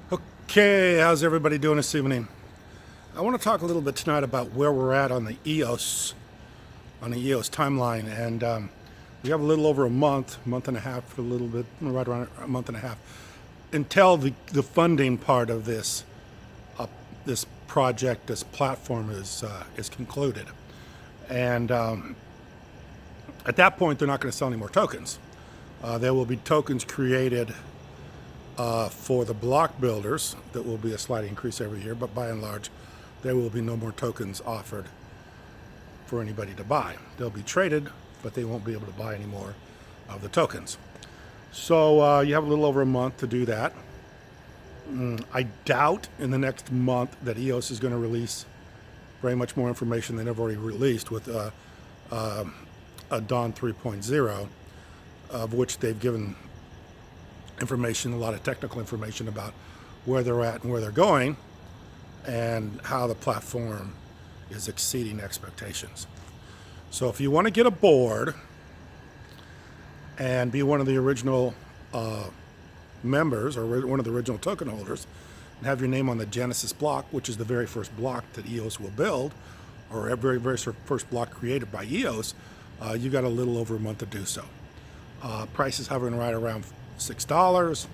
Okay, how's everybody doing this evening? I want to talk a little bit tonight about where we're at on the EOS, timeline, and we have a little over a month and a half, a little bit right around a month and a half, until the funding part of this project, this platform is concluded, and at that point they're not going to sell any more tokens. There will be tokens created for the block builders. That will be a slight increase every year, but by and large, there will be no more tokens offered for anybody to buy. They'll be traded, but they won't be able to buy any more of the tokens. So you have a little over a month to do that. I doubt in the next month that EOS is going to release very much more information than they've already released with a Dawn 3.0, of which they've given information, a lot of technical information about where they're at and where they're going and how the platform is exceeding expectations. So if you want to get aboard and be one of the original members or one of the original token holders and have your name on the Genesis block, which is the very first block that EOS will build, or a very first block created by EOS, you got a little over a month to do so. Price is hovering right around $6.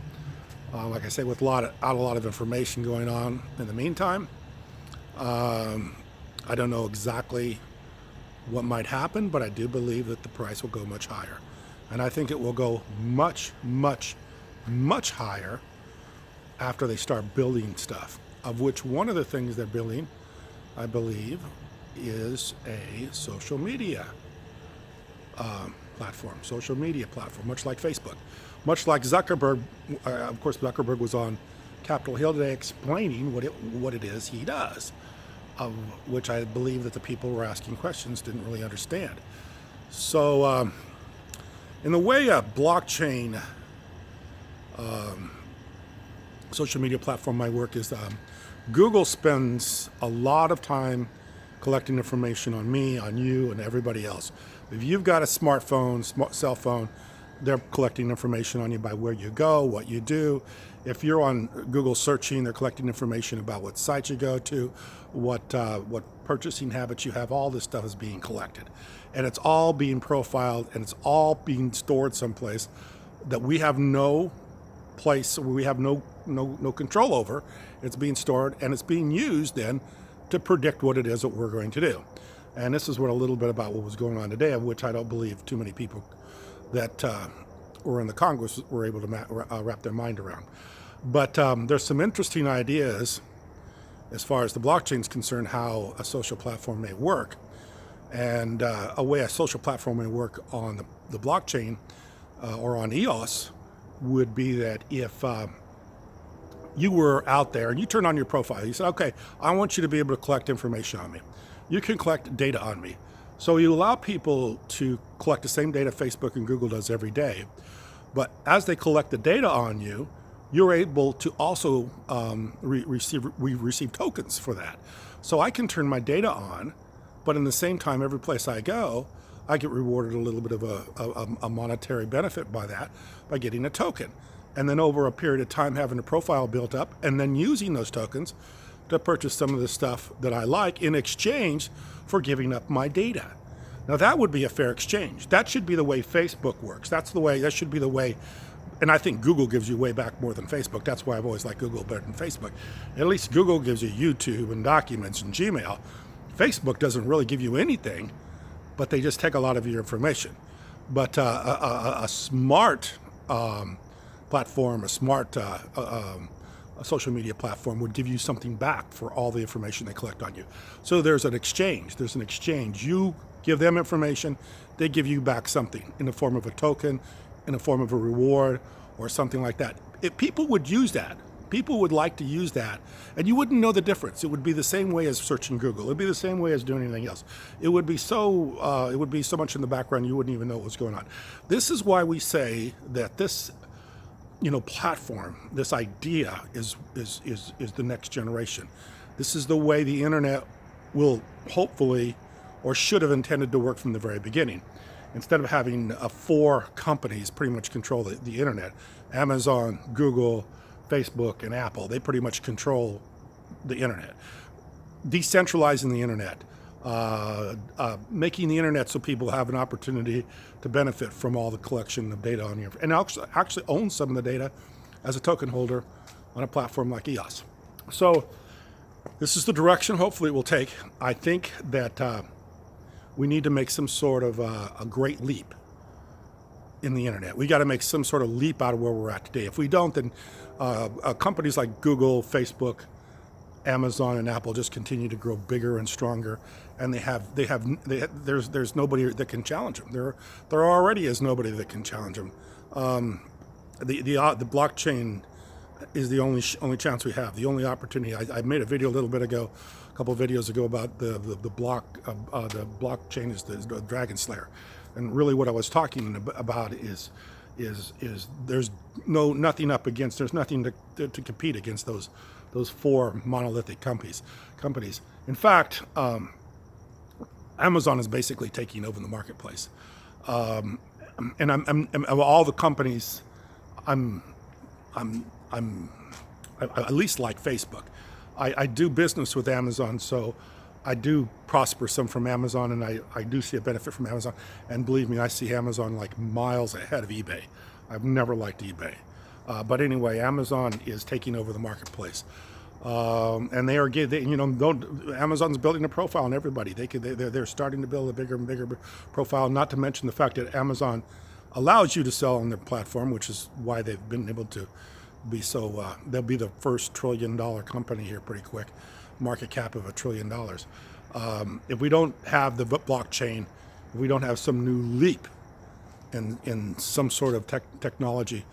Like I say, with a lot of information going on in the meantime. I don't know exactly what might happen, but I do believe that the price will go much higher. And I think it will go much, much, much higher after they start building stuff, of which one of the things they're building, I believe, is a social media platform, much like Facebook. Much like Zuckerberg, of course, Zuckerberg was on Capitol Hill today explaining what it is he does, of which I believe that the people who were asking questions didn't really understand. So, in the way a blockchain social media platform might work is Google spends a lot of time collecting information on me, on you, and everybody else. If you've got a smartphone, cell phone, they're collecting information on you by where you go, what you do. If you're on Google searching, they're collecting information about what sites you go to, what purchasing habits you have. All this stuff is being collected, and it's all being profiled, and it's all being stored someplace that we have no place, we have no control over. It's being stored, and it's being used then to predict what it is that we're going to do. And this is what a little bit about what was going on today, of which I don't believe too many people that were in the Congress were able to wrap their mind around. But there's some interesting ideas as far as the blockchain is concerned, how a social platform may work. And a way a social platform may work on the blockchain or on EOS would be that if you were out there and you turn on your profile, you said, okay, I want you to be able to collect information on me. You can collect data on me. So you allow people to collect the same data Facebook and Google does every day. But as they collect the data on you, you're able to also receive tokens for that. So I can turn my data on, but in the same time, every place I go, I get rewarded a little bit of a monetary benefit by that, by getting a token. And then over a period of time, having a profile built up, and then using those tokens to purchase some of the stuff that I like in exchange for giving up my data. Now that would be a fair exchange. That should be the way Facebook works. That should be the way, and I think Google gives you way back more than Facebook. That's why I've always liked Google better than Facebook. At least Google gives you YouTube and documents and Gmail. Facebook doesn't really give you anything, but they just take a lot of your information. But a smart platform, a smart a social media platform would give you something back for all the information they collect on you. So there's an exchange. You give them information, they give you back something in the form of a token, in the form of a reward, or something like that. If people would use that, people would like to use that, and you wouldn't know the difference. It would be the same way as searching Google. It would be the same way as doing anything else. It would be so much in the background you wouldn't even know what was going on. This is why we say that this platform, this idea is the next generation. This is the way the internet will hopefully, or should have intended to work from the very beginning. Instead of having 4 companies pretty much control the internet, Amazon, Google, Facebook, and Apple. They pretty much control the internet. Decentralizing the internet, making the internet so people have an opportunity to benefit from all the collection of data on your, and actually own some of the data as a token holder on a platform like EOS. So this is the direction hopefully it will take. I think that we need to make some sort of a great leap in the internet. We got to make some sort of leap out of where we're at today. If we don't, then companies like Google, Facebook, Amazon, and Apple just continue to grow bigger and stronger, and there's nobody that can challenge them. There already is nobody that can challenge them. The blockchain is the only chance we have, the only opportunity. I made a video a couple of videos ago about the blockchain is the Dragon Slayer, and really what I was talking about is there's nothing up against, there's nothing to compete against those four monolithic companies. In fact, Amazon is basically taking over the marketplace, and I'm of all the companies, I'm at least like Facebook. I do business with Amazon, so I do prosper some from Amazon, and I do see a benefit from Amazon. And believe me, I see Amazon like miles ahead of eBay. I've never liked eBay. But anyway, Amazon is taking over the marketplace, and Amazon's building a profile on everybody. They're starting to build a bigger and bigger profile. Not to mention the fact that Amazon allows you to sell on their platform, which is why they've been able to be so. They'll be the first $1 trillion company here pretty quick, market cap of $1 trillion. If we don't have the blockchain, if we don't have some new leap in some sort of technology,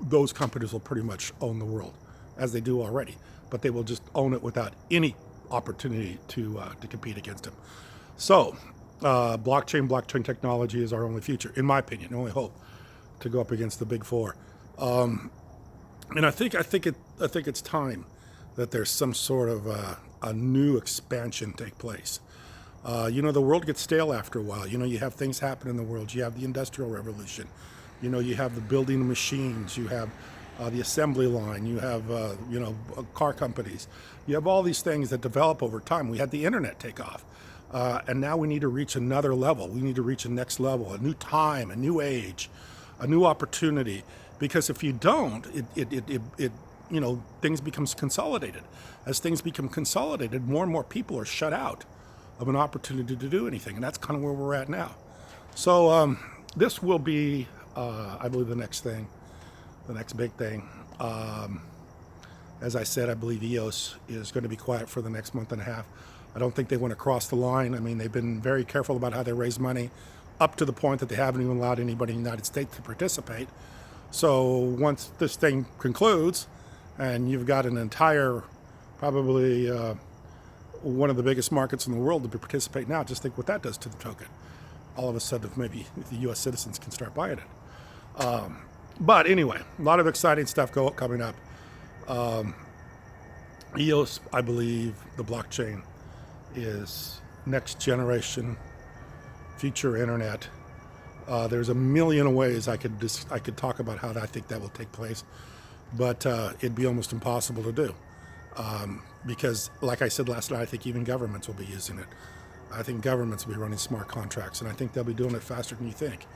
those companies will pretty much own the world, as they do already. But they will just own it without any opportunity to compete against them. So, blockchain technology is our only future, in my opinion, only hope to go up against the big four. And I think it's time that there's some sort of a new expansion take place. The world gets stale after a while. You have things happen in the world. You have the Industrial Revolution. You have the building of machines. You have the assembly line. You have, car companies. You have all these things that develop over time. We had the internet take off. And now we need to reach another level. We need to reach a next level, a new time, a new age, a new opportunity. Because if you don't, things become consolidated. As things become consolidated, more and more people are shut out of an opportunity to do anything. And that's kind of where we're at now. So this will be, I believe, the next big thing. As I said, I believe EOS is going to be quiet for the next month and a half. I don't think they want to cross the line. I mean, they've been very careful about how they raise money, up to the point that they haven't even allowed anybody in the United States to participate. So once this thing concludes, and you've got an entire, probably one of the biggest markets in the world to participate now, just think what that does to the token. All of a sudden, maybe the U.S. citizens can start buying it. But anyway, a lot of exciting stuff coming up. EOS, I believe, the blockchain is next generation future internet. There's a million ways I could talk about how I think that will take place, but it'd be almost impossible to do because, like I said last night, I think even governments will be using it. I think governments will be running smart contracts, and I think they'll be doing it faster than you think.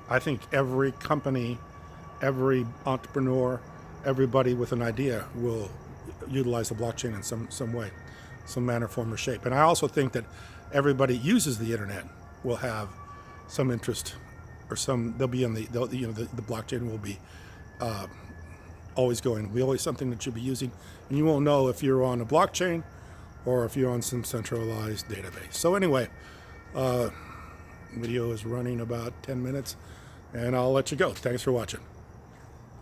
I think every company, every entrepreneur, everybody with an idea will utilize the blockchain in some way, some manner, form, or shape. And I also think that everybody uses the internet will have some interest, or they'll be the blockchain will be always going. Will be always something that you'll be using, and you won't know if you're on a blockchain or if you're on some centralized database. So anyway, video is running about 10 minutes, and I'll let you go. Thanks for watching.